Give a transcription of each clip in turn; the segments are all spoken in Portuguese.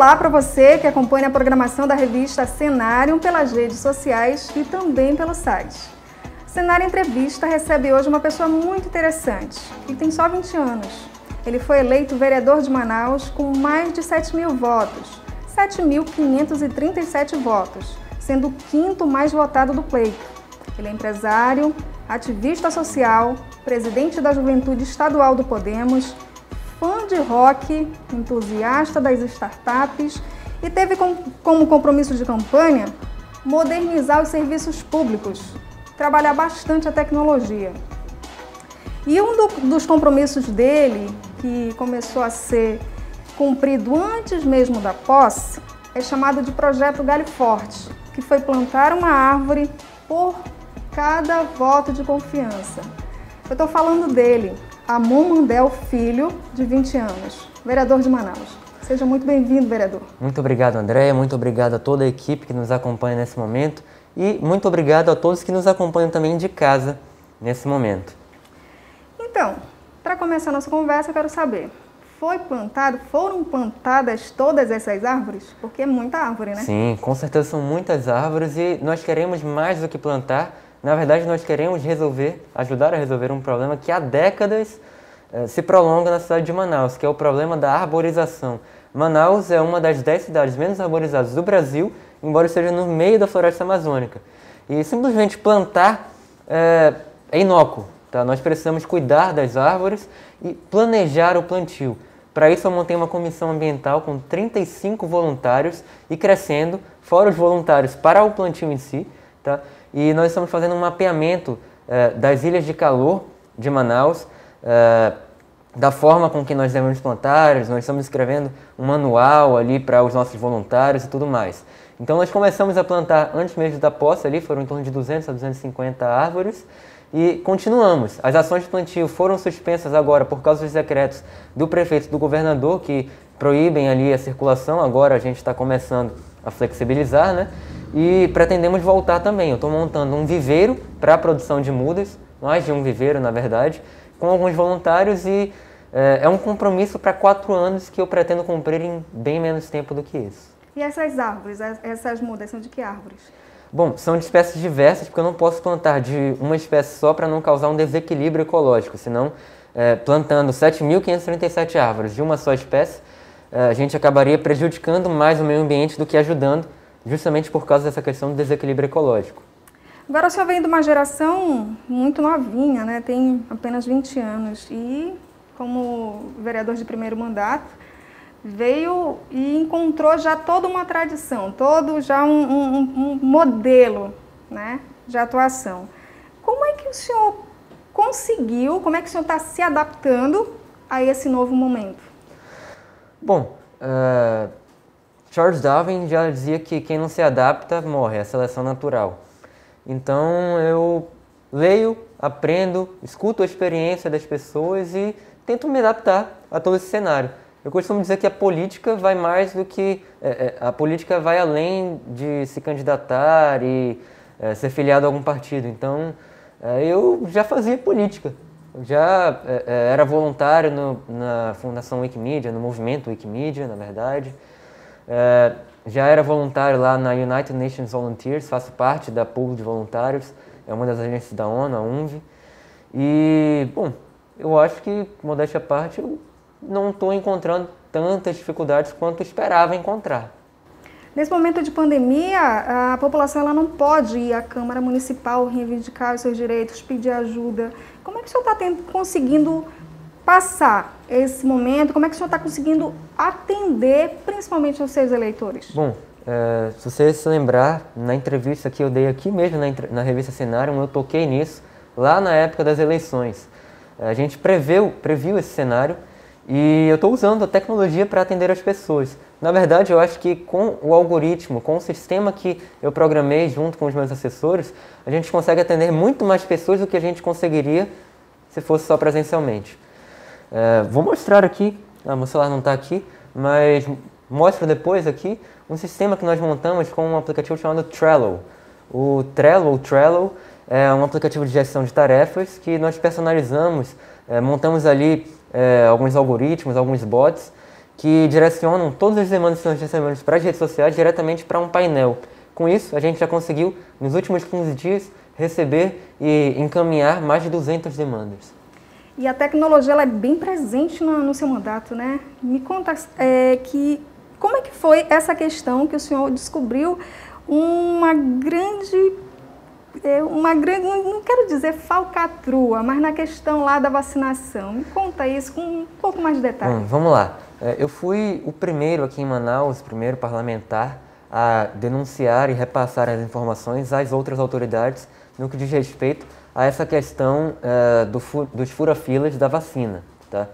Olá para você que acompanha a programação da revista Cenário pelas redes sociais e também pelo site. Cenário Entrevista recebe hoje uma pessoa muito interessante. Ele tem só 20 anos. Ele foi eleito vereador de Manaus com mais de 7.000 votos, 7.537 votos, sendo o quinto mais votado do pleito. Ele é empresário, ativista social, presidente da Juventude Estadual do Podemos, fã de rock, entusiasta das startups e teve como compromisso de campanha modernizar os serviços públicos, trabalhar bastante a tecnologia. E um dos compromissos dele, que começou a ser cumprido antes mesmo da posse, é chamado de Projeto Galho Forte, que foi plantar uma árvore por cada voto de confiança. Eu estou falando dele, Amon Mandel Filho, de 20 anos, vereador de Manaus. Seja muito bem-vindo, vereador. Muito obrigado, Andréia. Muito obrigado a toda a equipe que nos acompanha nesse momento e muito obrigado a todos que nos acompanham também de casa nesse momento. Então, para começar a nossa conversa, eu quero saber, foram plantadas todas essas árvores? Porque é muita árvore, né? Sim, com certeza são muitas árvores e nós queremos mais do que plantar. Na verdade, nós queremos ajudar a resolver um problema que há décadas se prolonga na cidade de Manaus, que é o problema da arborização. Manaus é uma das 10 cidades menos arborizadas do Brasil, embora esteja no meio da floresta amazônica. E simplesmente plantar é inócuo, tá? Nós precisamos cuidar das árvores e planejar o plantio. Para isso, eu montei uma comissão ambiental com 35 voluntários e crescendo, fora os voluntários para o plantio em si, tá? E nós estamos fazendo um mapeamento das ilhas de calor de Manaus, da forma com que nós devemos plantar, nós estamos escrevendo um manual ali para os nossos voluntários e tudo mais. Então nós começamos a plantar antes mesmo da posse, ali foram em torno de 200 a 250 árvores e continuamos. As ações de plantio foram suspensas agora por causa dos decretos do prefeito e do governador que proíbem ali a circulação, agora a gente está começando a flexibilizar, né? E pretendemos voltar também. Eu estou montando um viveiro para a produção de mudas, mais de um viveiro na verdade, com alguns voluntários e é um compromisso para 4 anos que eu pretendo cumprir em bem menos tempo do que isso. E essas árvores, essas mudas, são de que árvores? Bom, são de espécies diversas, porque eu não posso plantar de uma espécie só para não causar um desequilíbrio ecológico, senão plantando 7.537 árvores de uma só espécie, a gente acabaria prejudicando mais o meio ambiente do que ajudando, justamente por causa dessa questão do desequilíbrio ecológico. Agora o senhor vem de uma geração muito novinha, né? Tem apenas 20 anos e, como vereador de primeiro mandato, veio e encontrou já toda uma tradição, todo já um modelo, né, de atuação. Como é que o senhor conseguiu, como é que o senhor está se adaptando a esse novo momento? Bom, Charles Darwin já dizia que quem não se adapta morre, é a seleção natural. Então eu leio, aprendo, escuto a experiência das pessoas e tento me adaptar a todo esse cenário. Eu costumo dizer que a política vai mais do que... a política vai além de se candidatar e ser filiado a algum partido. Então eu já fazia política. Eu já era voluntário na Fundação Wikimedia, no movimento Wikimedia, na verdade. Já era voluntário lá na United Nations Volunteers, faço parte da pool de voluntários, é uma das agências da ONU, a UNV. E, bom, eu acho que, modéstia à parte, eu não estou encontrando tantas dificuldades quanto esperava encontrar. Nesse momento de pandemia, a população ela não pode ir à Câmara Municipal reivindicar os seus direitos, pedir ajuda. Como é que o senhor está conseguindo passar esse momento? Como é que o senhor está conseguindo atender principalmente os seus eleitores? Bom, se você se lembrar, na entrevista que eu dei aqui mesmo na revista Cenário, eu toquei nisso lá na época das eleições. A gente previu esse cenário e eu estou usando a tecnologia para atender as pessoas. Na verdade, eu acho que com o algoritmo, com o sistema que eu programei junto com os meus assessores, a gente consegue atender muito mais pessoas do que a gente conseguiria se fosse só presencialmente. Vou mostrar aqui, meu celular não está aqui, mas mostro depois aqui um sistema que nós montamos com um aplicativo chamado Trello. O Trello é um aplicativo de gestão de tarefas que nós personalizamos, montamos ali alguns algoritmos, alguns bots, que direcionam todas as demandas que nós recebemos para as redes sociais diretamente para um painel. Com isso, a gente já conseguiu, nos últimos 15 dias, receber e encaminhar mais de 200 demandas. E a tecnologia ela é bem presente no seu mandato, né? Me conta como é que foi essa questão que o senhor descobriu uma grande, não quero dizer falcatrua, mas na questão lá da vacinação. Me conta isso com um pouco mais de detalhe. Bom, vamos lá. Eu fui o primeiro aqui em Manaus, o primeiro parlamentar, a denunciar e repassar as informações às outras autoridades no que diz respeito a essa questão dos fura-filas da vacina. Tá?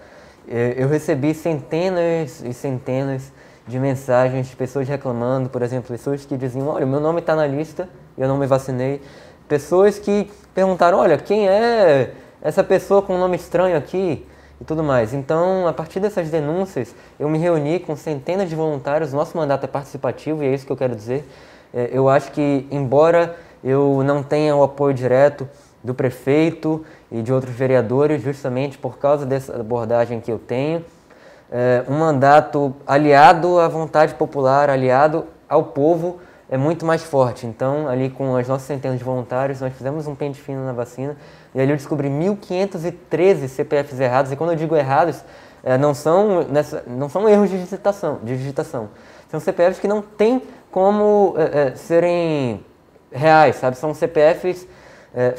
Eu recebi centenas e centenas de mensagens de pessoas reclamando, por exemplo, pessoas que diziam, olha, meu nome está na lista e eu não me vacinei. Pessoas que perguntaram, olha, quem é essa pessoa com um nome estranho aqui? E tudo mais. Então, a partir dessas denúncias, eu me reuni com centenas de voluntários. Nosso mandato é participativo e é isso que eu quero dizer. Eu acho que, embora eu não tenha o apoio direto do prefeito e de outros vereadores, justamente por causa dessa abordagem que eu tenho, um mandato aliado à vontade popular, aliado ao povo, é muito mais forte. Então, ali com as nossas centenas de voluntários, nós fizemos um pente fino na vacina e ali eu descobri 1.513 CPFs errados. E quando eu digo errados, não são erros de digitação. São CPFs que não têm como serem reais, sabe? São CPFs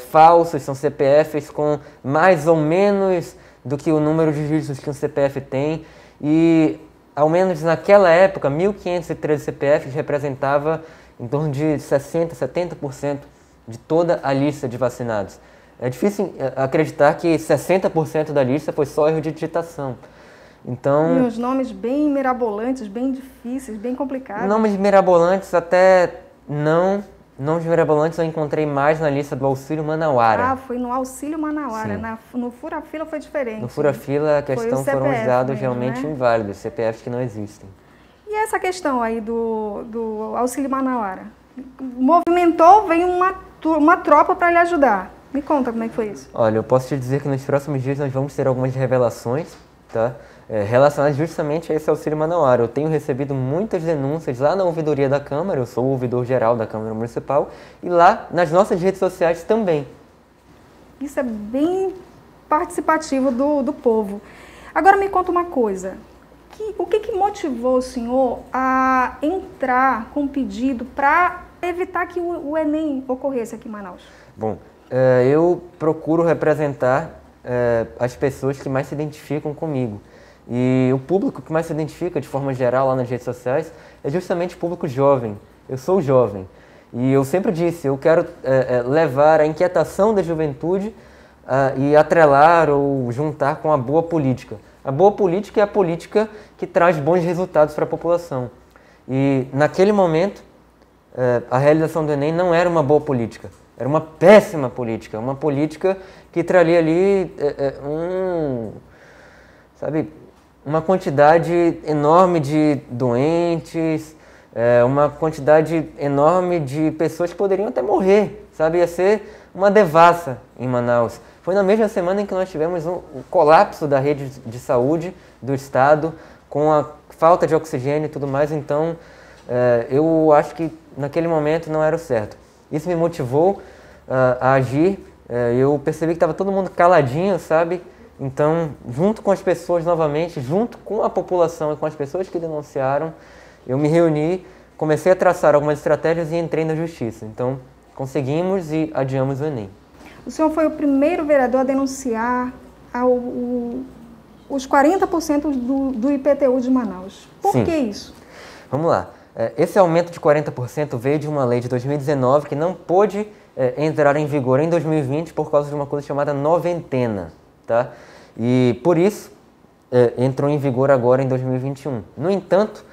falsos, são CPFs com mais ou menos do que o número de dígitos que um CPF tem. E, ao menos naquela época, 1.513 CPFs representava em torno de 60%, 70% de toda a lista de vacinados. É difícil acreditar que 60% da lista foi só erro de digitação. Então, e os nomes bem mirabolantes, bem difíceis, bem complicados. Nomes mirabolantes até não. Nomes mirabolantes eu encontrei mais na lista do Auxílio Manauara. Ah, foi no Auxílio Manauara. No fura-fila foi diferente. No fura-fila a questão foram os dados mesmo, realmente né? inválidos, CPFs que não existem. E essa questão aí do Auxílio Manauara? Movimentou, veio uma tropa para lhe ajudar. Me conta como é que foi isso. Olha, eu posso te dizer que nos próximos dias nós vamos ter algumas revelações, tá? Relacionadas justamente a esse Auxílio Manauara. Eu tenho recebido muitas denúncias lá na ouvidoria da Câmara, eu sou o ouvidor geral da Câmara Municipal, e lá nas nossas redes sociais também. Isso é bem participativo do povo. Agora me conta uma coisa, o que motivou o senhor a entrar com um pedido para evitar que o Enem ocorresse aqui em Manaus? Bom, eu procuro representar as pessoas que mais se identificam comigo. E o público que mais se identifica, de forma geral, lá nas redes sociais, é justamente o público jovem. Eu sou jovem. E eu sempre disse, eu quero levar a inquietação da juventude e atrelar ou juntar com a boa política. A boa política é a política que traz bons resultados para a população. E, naquele momento, a realização do Enem não era uma boa política. Era uma péssima política. Uma política que traria ali uma quantidade enorme de doentes, uma quantidade enorme de pessoas que poderiam até morrer, sabe? Ia ser uma devassa em Manaus. Foi na mesma semana em que nós tivemos um colapso da rede de saúde do estado, com a falta de oxigênio e tudo mais, então eu acho que naquele momento não era o certo. Isso me motivou a agir, eu percebi que estava todo mundo caladinho, sabe? Então, junto com as pessoas novamente, junto com a população e com as pessoas que denunciaram, eu me reuni, comecei a traçar algumas estratégias e entrei na justiça. Então, conseguimos e adiamos o Enem. O senhor foi o primeiro vereador a denunciar os 40% do IPTU de Manaus. Por Sim. que isso? Vamos lá. Esse aumento de 40% veio de uma lei de 2019 que não pôde entrar em vigor em 2020 por causa de uma coisa chamada noventena. Tá? E por isso entrou em vigor agora em 2021. No entanto,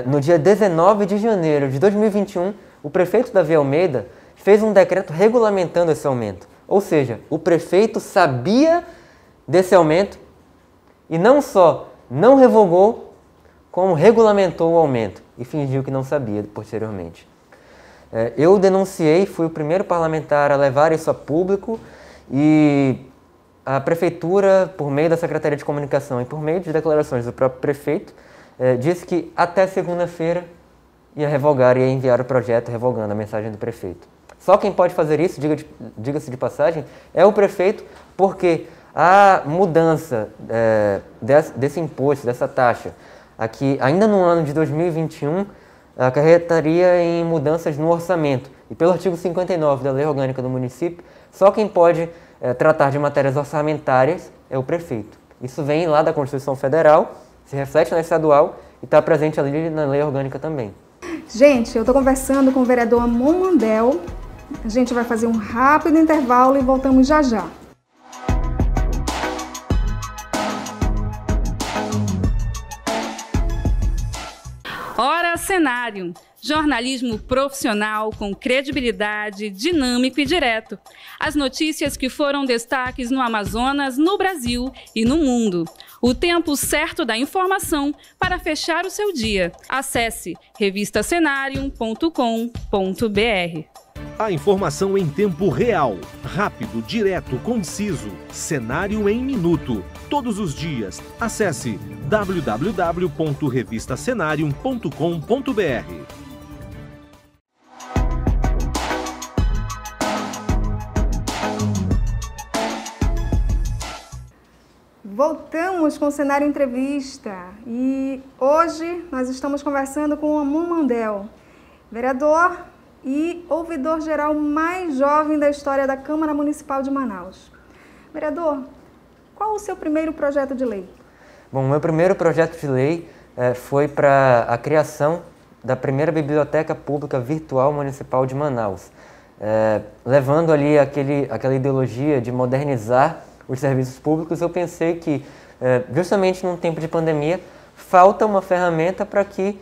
no dia 19 de janeiro de 2021, o prefeito Davi Almeida fez um decreto regulamentando esse aumento. Ou seja, o prefeito sabia desse aumento e não só não revogou, como regulamentou o aumento e fingiu que não sabia posteriormente. Eu denunciei, fui o primeiro parlamentar a levar isso a público e a prefeitura, por meio da Secretaria de Comunicação e por meio de declarações do próprio prefeito, disse que até segunda-feira ia revogar, ia enviar o projeto revogando a mensagem do prefeito. Só quem pode fazer isso, diga-se de passagem, é o prefeito, porque a mudança desse imposto, dessa taxa, aqui ainda no ano de 2021, acarretaria em mudanças no orçamento. E pelo artigo 59 da Lei Orgânica do Município, só quem pode tratar de matérias orçamentárias é o prefeito. Isso vem lá da Constituição Federal, se reflete na estadual e está presente ali na Lei Orgânica também. Gente, eu estou conversando com o vereador Amon Mandel. A gente vai fazer um rápido intervalo e voltamos já já. Hora Cenário. Jornalismo profissional com credibilidade, dinâmico e direto. As notícias que foram destaques no Amazonas, no Brasil e no mundo. O tempo certo da informação para fechar o seu dia. Acesse revistacenarium.com.br. A informação em tempo real, rápido, direto, conciso. Cenário em minuto. Todos os dias. Acesse www.revistacenarium.com.br. Voltamos com o Cenário Entrevista e hoje nós estamos conversando com o Amon Mandel, vereador e ouvidor geral mais jovem da história da Câmara Municipal de Manaus. Vereador, qual o seu primeiro projeto de lei? Bom, o meu primeiro projeto de lei foi para a criação da primeira Biblioteca Pública Virtual Municipal de Manaus, levando ali aquela ideologia de modernizar os serviços públicos. Eu pensei que, justamente num tempo de pandemia, falta uma ferramenta para que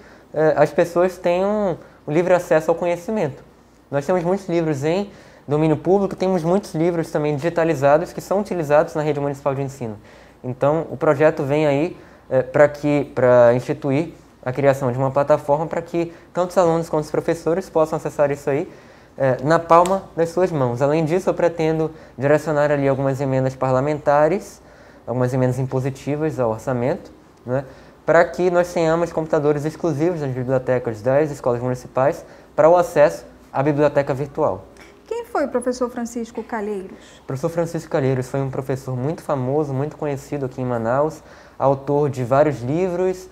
as pessoas tenham o livre acesso ao conhecimento. Nós temos muitos livros em domínio público, temos muitos livros também digitalizados que são utilizados na rede municipal de ensino. Então, o projeto vem aí para instituir a criação de uma plataforma para que tanto os alunos quanto os professores possam acessar isso aí na palma das suas mãos. Além disso, eu pretendo direcionar ali algumas emendas parlamentares, algumas emendas impositivas ao orçamento, né, para que nós tenhamos computadores exclusivos nas bibliotecas das escolas municipais para o acesso à biblioteca virtual. Quem foi o professor Francisco Calheiros? O professor Francisco Calheiros foi um professor muito famoso, muito conhecido aqui em Manaus, autor de vários livros,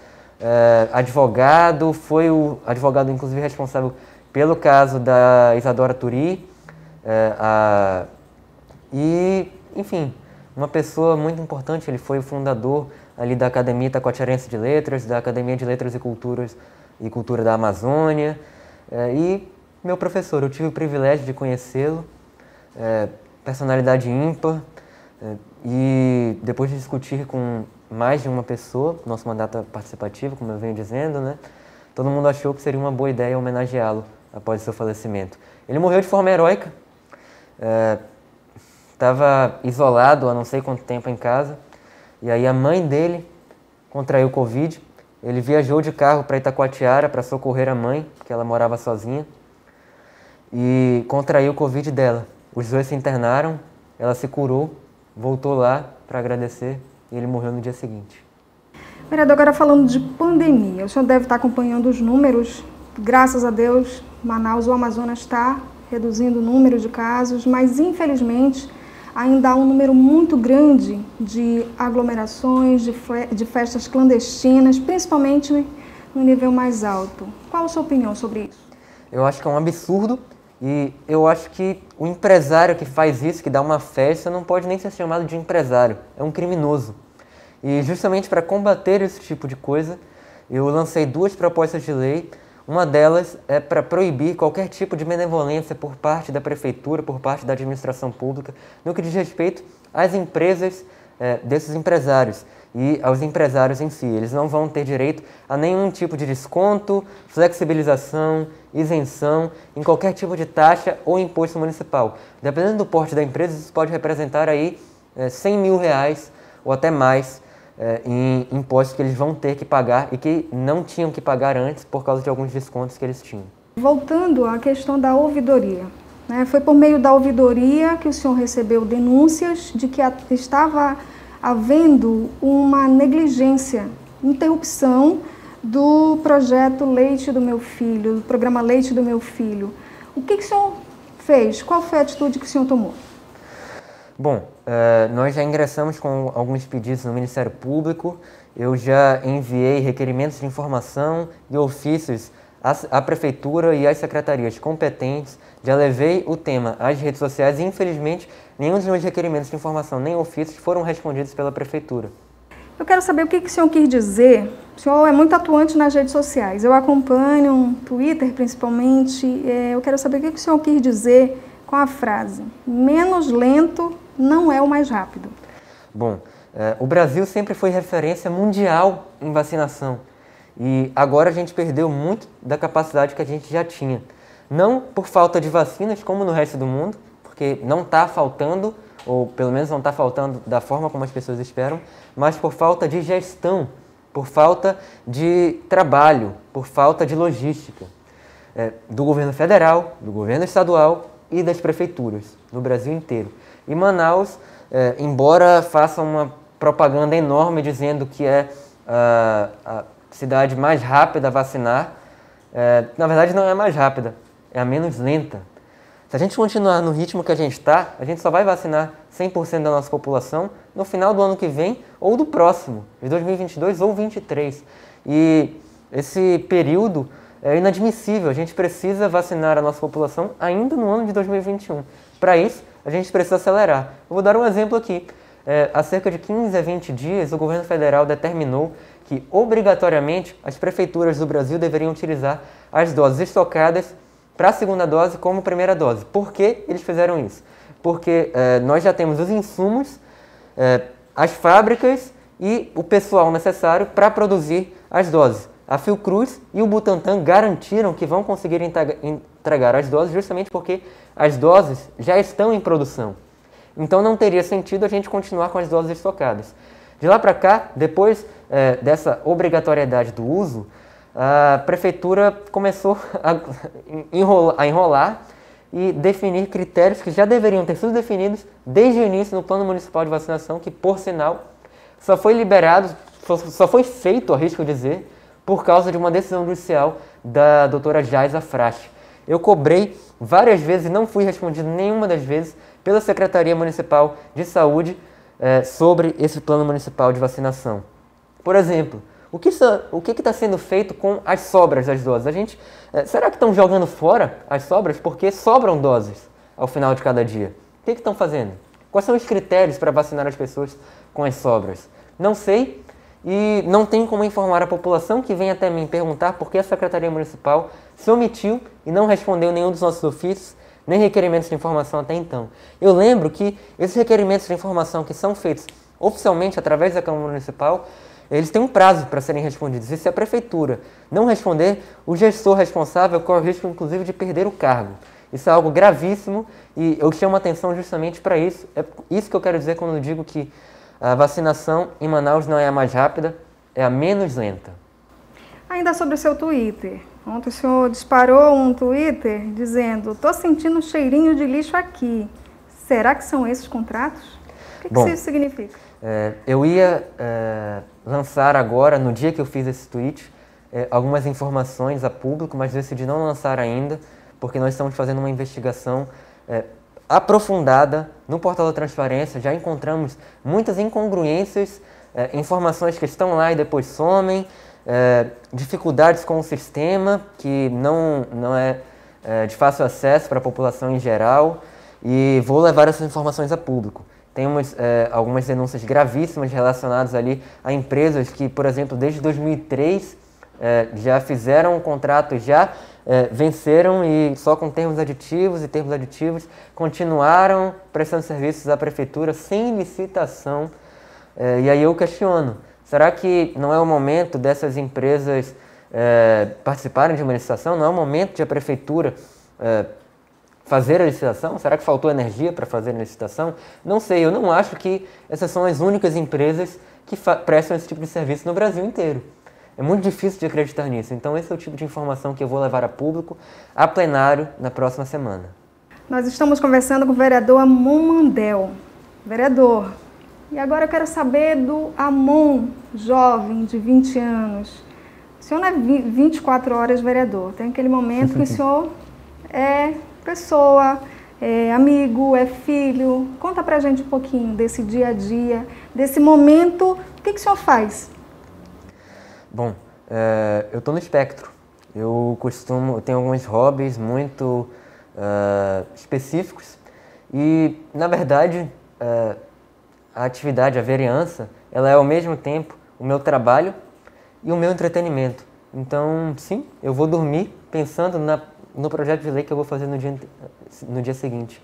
advogado, foi o advogado inclusive responsável pelo caso da Isadora Turi, e, enfim, uma pessoa muito importante. Ele foi o fundador ali da Academia Itacoatiarense de Letras, da Academia de Letras e Cultura da Amazônia, e meu professor, eu tive o privilégio de conhecê-lo, personalidade ímpar, e depois de discutir com mais de uma pessoa, nosso mandato participativo, como eu venho dizendo, né, todo mundo achou que seria uma boa ideia homenageá-lo após o seu falecimento. Ele morreu de forma heróica, estava isolado há não sei quanto tempo em casa, e aí a mãe dele contraiu Covid. Ele viajou de carro para Itacoatiara para socorrer a mãe, porque ela morava sozinha, e contraiu o Covid dela. Os dois se internaram, ela se curou, voltou lá para agradecer e ele morreu no dia seguinte. Vereador, agora falando de pandemia, o senhor deve estar acompanhando os números. Graças a Deus, Manaus, o Amazonas está reduzindo o número de casos, mas infelizmente ainda há um número muito grande de aglomerações, de festas clandestinas, principalmente no nível mais alto. Qual a sua opinião sobre isso? Eu acho que é um absurdo e eu acho que o empresário que faz isso, que dá uma festa, não pode nem ser chamado de empresário, é um criminoso. E justamente para combater esse tipo de coisa, eu lancei 2 propostas de lei. Uma delas é para proibir qualquer tipo de benevolência por parte da prefeitura, por parte da administração pública, no que diz respeito às empresas desses empresários e aos empresários em si. Eles não vão ter direito a nenhum tipo de desconto, flexibilização, isenção em qualquer tipo de taxa ou imposto municipal. Dependendo do porte da empresa, isso pode representar aí R$100 mil ou até mais em impostos que eles vão ter que pagar e que não tinham que pagar antes por causa de alguns descontos que eles tinham. Voltando à questão da ouvidoria, né? Foi por meio da ouvidoria que o senhor recebeu denúncias de que estava havendo uma negligência, interrupção do projeto Leite do Meu Filho, do programa Leite do Meu Filho. O que o senhor fez? Qual foi a atitude que o senhor tomou? Bom, nós já ingressamos com alguns pedidos no Ministério Público, eu já enviei requerimentos de informação e ofícios à Prefeitura e às secretarias competentes, já levei o tema às redes sociais e, infelizmente, nenhum dos meus requerimentos de informação nem ofícios foram respondidos pela Prefeitura. Eu quero saber o que o senhor quis dizer. O senhor é muito atuante nas redes sociais, eu acompanho um Twitter principalmente, eu quero saber o que o senhor quis dizer com a frase "menos lento não é o mais rápido". Bom, o Brasil sempre foi referência mundial em vacinação e agora a gente perdeu muito da capacidade que a gente já tinha. Não por falta de vacinas, como no resto do mundo, porque não está faltando, ou pelo menos não está faltando da forma como as pessoas esperam, mas por falta de gestão, por falta de trabalho, por falta de logística do governo federal, do governo estadual e das prefeituras no Brasil inteiro. E Manaus, embora faça uma propaganda enorme dizendo que é a cidade mais rápida a vacinar, na verdade não é a mais rápida, é a menos lenta. Se a gente continuar no ritmo que a gente está, a gente só vai vacinar 100% da nossa população no final do ano que vem ou do próximo, de 2022 ou 2023. E esse período é inadmissível, a gente precisa vacinar a nossa população ainda no ano de 2021. Para isso, a gente precisa acelerar. Eu vou dar um exemplo aqui. Há cerca de 15 a 20 dias, o governo federal determinou que, obrigatoriamente, as prefeituras do Brasil deveriam utilizar as doses estocadas para a segunda dose como primeira dose. Por que eles fizeram isso? Porque nós já temos os insumos, as fábricas e o pessoal necessário para produzir as doses. A Fiocruz e o Butantan garantiram que vão conseguir entregar as doses justamente porque as doses já estão em produção. Então não teria sentido a gente continuar com as doses estocadas. De lá para cá, depois dessa obrigatoriedade do uso, a Prefeitura começou a enrolar e definir critérios que já deveriam ter sido definidos desde o início no Plano Municipal de Vacinação, que, por sinal, só foi liberado, só foi feito, arrisco dizer, por causa de uma decisão judicial da doutora Jaisa Frache. Eu cobrei várias vezes e não fui respondido nenhuma das vezes pela Secretaria Municipal de Saúde sobre esse Plano Municipal de Vacinação. Por exemplo, o que está sendo feito com as sobras das doses? Será que estão jogando fora as sobras? Porque sobram doses ao final de cada dia. O que estão fazendo? Quais são os critérios para vacinar as pessoas com as sobras? Não sei e não tenho como informar a população que vem até mim perguntar por que a Secretaria Municipal se omitiu e não respondeu nenhum dos nossos ofícios, nem requerimentos de informação até então. Eu lembro que esses requerimentos de informação que são feitos oficialmente através da Câmara Municipal, eles têm um prazo para serem respondidos. E se a Prefeitura não responder, o gestor responsável corre o risco, inclusive, de perder o cargo. Isso é algo gravíssimo e eu chamo a atenção justamente para isso. É isso que eu quero dizer quando eu digo que a vacinação em Manaus não é a mais rápida, é a menos lenta. Ainda sobre o seu Twitter. Ontem o senhor disparou um Twitter dizendo: "Estou sentindo um cheirinho de lixo aqui". Será que são esses contratos? O que isso significa? Eu ia lançar agora, no dia que eu fiz esse tweet, algumas informações a público, mas decidi não lançar ainda, porque nós estamos fazendo uma investigação aprofundada no portal da transparência. Já encontramos muitas incongruências, informações que estão lá e depois somem, dificuldades com o sistema, que não é de fácil acesso para a população em geral, e vou levar essas informações a público. Temos algumas denúncias gravíssimas relacionadas ali a empresas que, por exemplo, desde 2003 já fizeram um contrato, já venceram e só com termos aditivos continuaram prestando serviços à Prefeitura sem licitação. E aí eu questiono, será que não é o momento dessas empresas participarem de uma licitação? Não é o momento de a Prefeitura fazer a licitação? Será que faltou energia para fazer a licitação? Não sei, eu não acho que essas são as únicas empresas que prestam esse tipo de serviço no Brasil inteiro. É muito difícil de acreditar nisso. Então esse é o tipo de informação que eu vou levar a público, a plenário, na próxima semana. Nós estamos conversando com o vereador Amon Mandel. Vereador, e agora eu quero saber do Amon, jovem de 20 anos. O O senhor não é 24 horas vereador, tem aquele momento que o senhor é pessoa, é amigo, é filho. Conta pra gente um pouquinho desse dia a dia, desse momento. O que o senhor faz? Bom, eu estou no espectro. Eu tenho alguns hobbies muito específicos e, na verdade, a atividade, a vereança, ela é ao mesmo tempo o meu trabalho e o meu entretenimento. Então, sim, eu vou dormir pensando no projeto de lei que eu vou fazer no dia seguinte.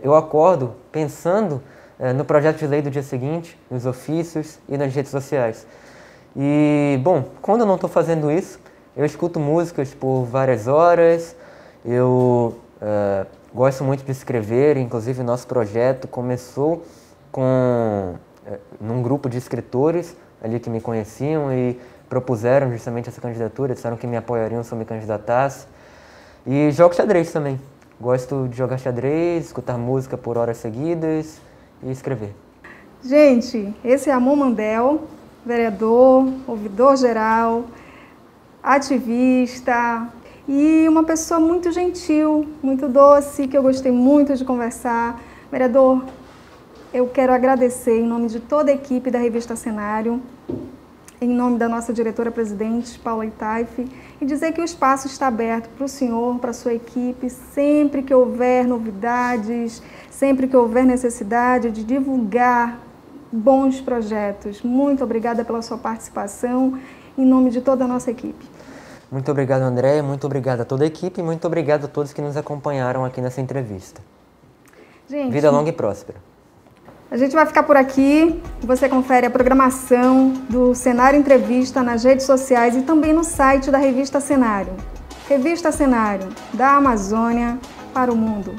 Eu acordo pensando no projeto de lei do dia seguinte, nos ofícios e nas redes sociais. E, bom, quando eu não estou fazendo isso, eu escuto músicas por várias horas, eu gosto muito de escrever, inclusive o nosso projeto começou num grupo de escritores ali que me conheciam e propuseram justamente essa candidatura, disseram que me apoiariam se eu me candidatasse. E jogo xadrez também. Gosto de jogar xadrez, escutar música por horas seguidas e escrever. Gente, esse é Amon Mandel, vereador, ouvidor geral, ativista e uma pessoa muito gentil, muito doce, que eu gostei muito de conversar. Vereador, eu quero agradecer em nome de toda a equipe da Revista Cenário, em nome da nossa diretora-presidente, Paula Itaif, e dizer que o espaço está aberto para o senhor, para a sua equipe, sempre que houver novidades, sempre que houver necessidade de divulgar bons projetos. Muito obrigada pela sua participação, em nome de toda a nossa equipe. Muito obrigado, André, muito obrigado a toda a equipe e muito obrigado a todos que nos acompanharam aqui nessa entrevista. Gente, vida longa e próspera. A gente vai ficar por aqui. Você confere a programação do Cenário Entrevista nas redes sociais e também no site da Revista Cenário. Revista Cenário, da Amazônia para o mundo.